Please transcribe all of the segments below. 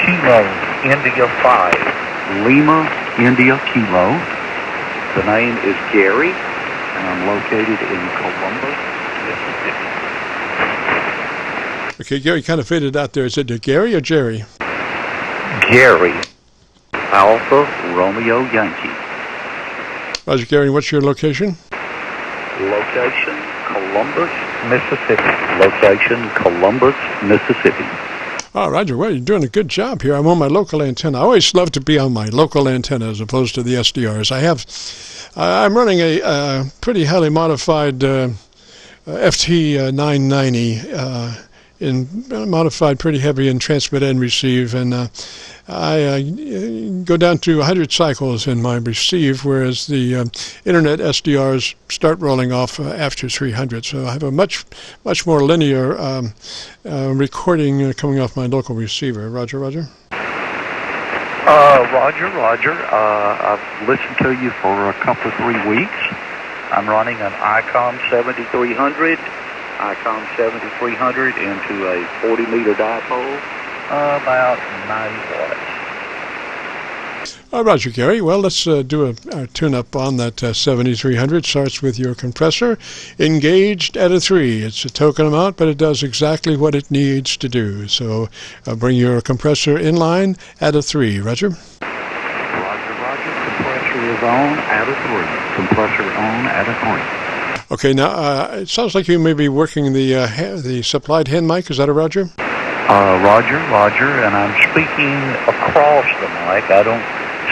Kilo India 5. Lima India Kilo. The name is Gary, and I'm located in Columbus, Mississippi. Okay, Gary kind of faded out there. Is it Gary or Jerry? Gary. Alpha Romeo Yankee. Roger, Gary, what's your location? Location, Columbus, Mississippi. Location, Columbus, Mississippi. Oh, Roger, well, you're doing a good job here. I'm on my local antenna. I always love to be on my local antenna as opposed to the SDRs. I'm running a pretty highly modified FT990 modified pretty heavy in transmit and receive, and I go down to 100 cycles in my receive, whereas the internet SDRs start rolling off after 300. So I have a much more linear recording coming off my local receiver. Roger, Roger. Roger. I've listened to you for a couple of 3 weeks. I'm running an ICOM 7300. ICOM 7300 into a 40-meter dipole, about 90 watts. Roger, Gary. Well, let's do a tune-up on that 7300. Starts with your compressor engaged at a 3. It's a token amount, but it does exactly what it needs to do. So bring your compressor in line at a 3. Roger. Roger. Compressor is on at a 3. Compressor on at a 3. Okay, now it sounds like you may be working the supplied hand mic. Is that a Roger? Roger, and I'm speaking across the mic. I don't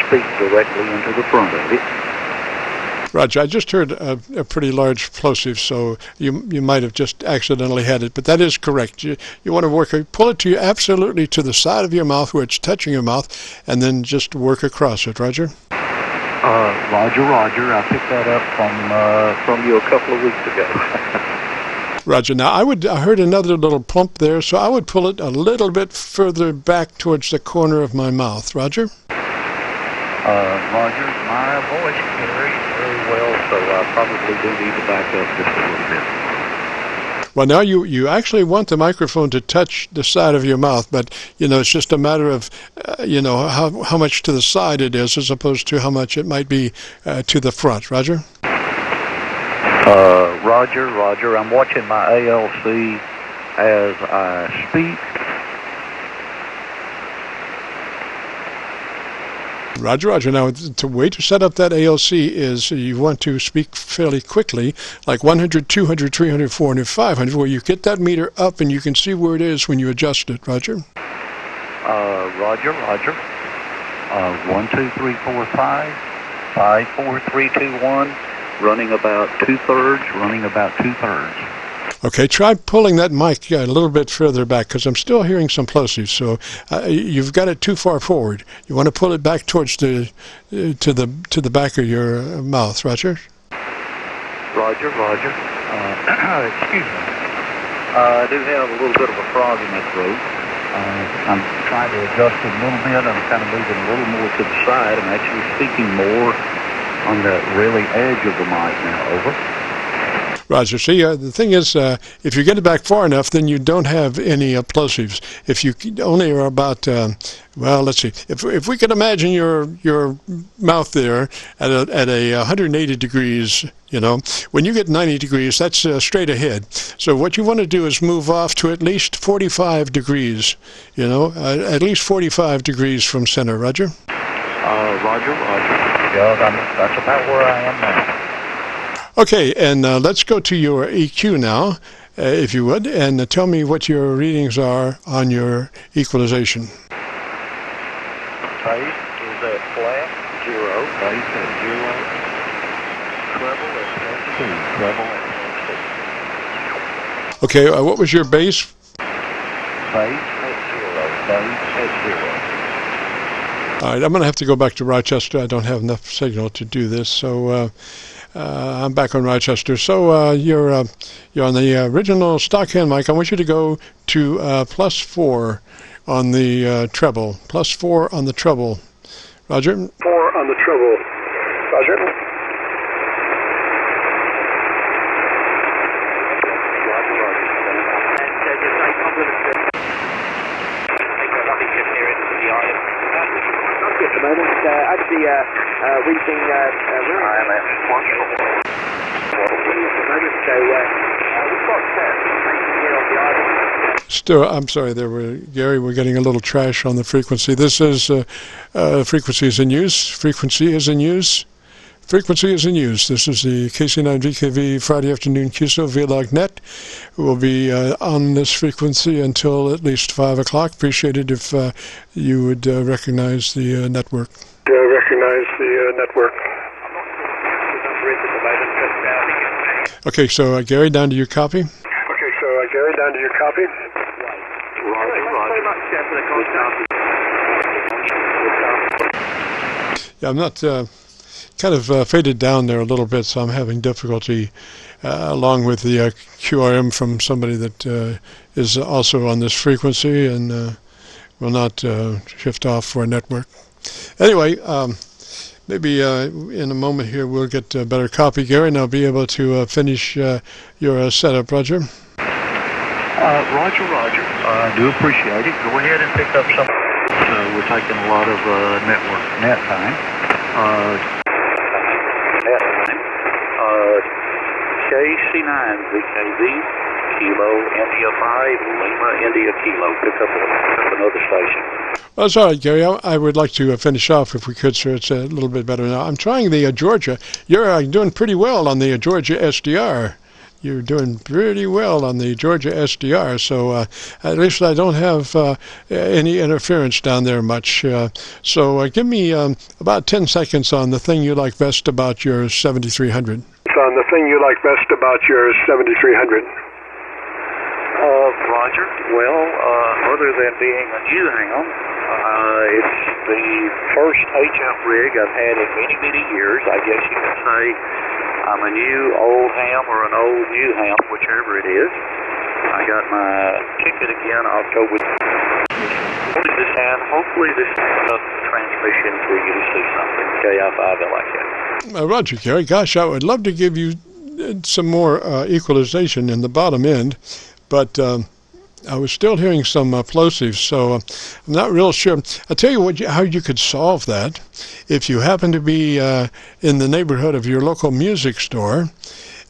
speak directly into the front of it. Roger, I just heard a pretty large plosive, so you might have just accidentally had it, but that is correct. You want to pull it absolutely to the side of your mouth where it's touching your mouth, and then just work across it. Roger? Roger. I picked that up from you a couple of weeks ago. Roger. Now, I heard another little plump there, so I would pull it a little bit further back towards the corner of my mouth. Roger? Roger, my voice carries very well, so I probably do need to back up just a little bit. Well, now you actually want the microphone to touch the side of your mouth, but, it's just a matter of, how much to the side it is as opposed to how much it might be to the front. Roger? Roger. I'm watching my ALC as I speak. Roger. Now, the way to set up that ALC is you want to speak fairly quickly, like 100, 200, 300, 400, 500, where you get that meter up and you can see where it is when you adjust it. Roger? Roger. 1, 2, 3, 4, 5. 5, 4, 3, 2, 1. Running about 2/3. Okay, try pulling that mic a little bit further back, because I'm still hearing some plosives. So you've got it too far forward. You want to pull it back towards to the back of your mouth. Roger. Roger. Excuse me. I do have a little bit of a frog in my throat. I'm trying to adjust it a little bit. I'm kind of moving a little more to the side. I'm actually speaking more on the really edge of the mic now. Over. Roger. See, the thing is, if you get it back far enough, then you don't have any plosives. If you only are about, let's see. If we could imagine your mouth there at a 180 degrees, when you get 90 degrees, that's straight ahead. So what you want to do is move off to at least 45 degrees. At least 45 degrees from center. Roger. Roger. Yeah, that's about where I am now. Okay, and let's go to your EQ now, if you would, and tell me what your readings are on your equalization. Phase is at flat, 0. Phase at 0. Treble at 2. Treble at 2. Okay, what was your bass? Phase at 0. Phase at 0. All right, I'm going to have to go back to Rochester. I don't have enough signal to do this, so I'm back on Rochester. So you're on the original stock hand mic. I want you to go to +4 on the treble. +4 on the treble. Roger? 4 on the treble. Roger. the moment. Actually, we've been running IMS flush. at the moment, so we've got here on the island. Still, I'm sorry, Gary, we're getting a little trash on the frequency. This is frequency is in use. Frequency is in use. Frequency is in use. This is the KC9VKV Friday afternoon Qso-Vlog net. We'll be on this frequency until at least 5 o'clock. Appreciate it if you would recognize the network. Okay, so Gary, down to your copy. Yeah, I'm not kind of faded down there a little bit, so I'm having difficulty along with the QRM from somebody that is also on this frequency and will not shift off for a network. Anyway, maybe in a moment here we'll get a better copy, Gary, and I'll be able to finish your setup, Roger. Roger. I do appreciate it. Go ahead and pick up some. So we're taking a lot of net time. KC9VKV, Kilo, India 5, Lima, India, Kilo. Pick up another station. Well, it's all right, Gary. I would like to finish off if we could, sir. It's a little bit better now. I'm trying the Georgia. You're doing pretty well on the Georgia SDR. You're doing pretty well on the Georgia SDR, so at least I don't have any interference down there much. So give me about 10 seconds on the thing you like best about your 7300. Roger. Well, other than being a new ham, it's the first H-jump rig I've had in many years. I guess you could say I'm a new old ham or an old new ham, whichever it is. I got my ticket again October. Hopefully this has enough transmission for you to see something. GARY-KI5LIK. Roger, Gary. Gosh, I would love to give you some more equalization in the bottom end, but I was still hearing some plosives, so I'm not real sure. I'll tell you how you could solve that. If you happen to be in the neighborhood of your local music store,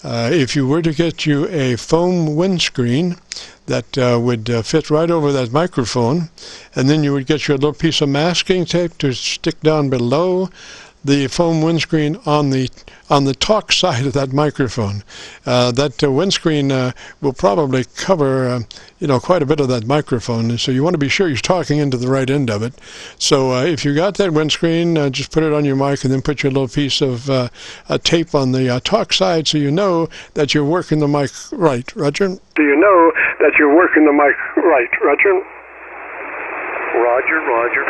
if you were to get you a foam windscreen that would fit right over that microphone, and then you would get your little piece of masking tape to stick down below the foam windscreen on the talk side of that microphone. That windscreen will probably cover quite a bit of that microphone, so you want to be sure you're talking into the right end of it. So if you got that windscreen, just put it on your mic and then put your little piece of tape on the talk side so you know that you're working the mic right. Roger? Roger. I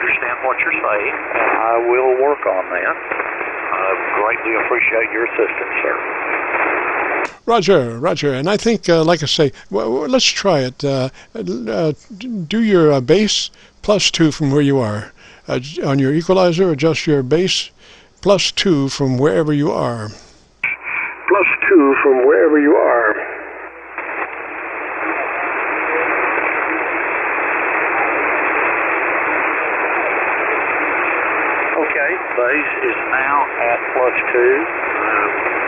understand what you're saying, and I will work on that. I greatly appreciate your assistance, sir. Roger. And I think, like I say, well, let's try it. Do your bass +2 from where you are. On your equalizer, adjust your bass +2 from wherever you are. Bass is now at +2.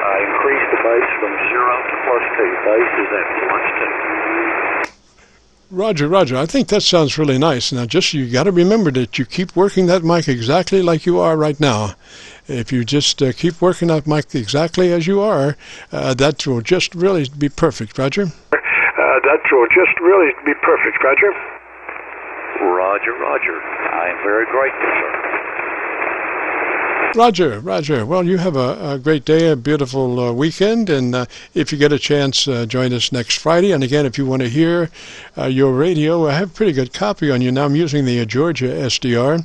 I increased the bass from 0 to +2. Bass is at +2. Roger. I think that sounds really nice. Now, you got to remember that you keep working that mic exactly like you are right now. If you just keep working that mic exactly as you are, that will just really be perfect, Roger. Roger. I am very grateful, sir. Roger. Well, you have a great day, a beautiful weekend, and if you get a chance, join us next Friday. And again, if you want to hear your radio, I have a pretty good copy on you. Now I'm using the Georgia SDR,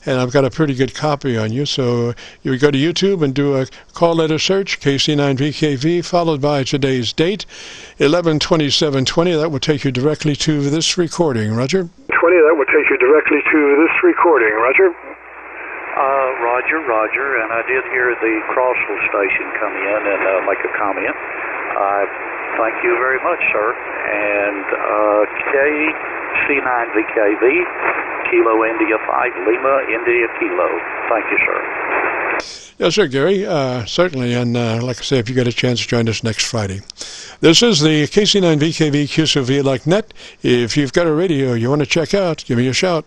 and I've got a pretty good copy on you. So you go to YouTube and do a call letter search, KC9VKV, followed by today's date, 11/27/20. That will take you directly to this recording. Roger? Roger, and I did hear the Crossville station come in and make a comment. Thank you very much, sir. And KC9VKV, Kilo India 5, Lima India Kilo. Thank you, sir. Yes, sir, Gary. Certainly, and like I say, if you get a chance, join us next Friday. This is the KC9VKV Qso-Vlog net. If you've got a radio you want to check out, give me a shout.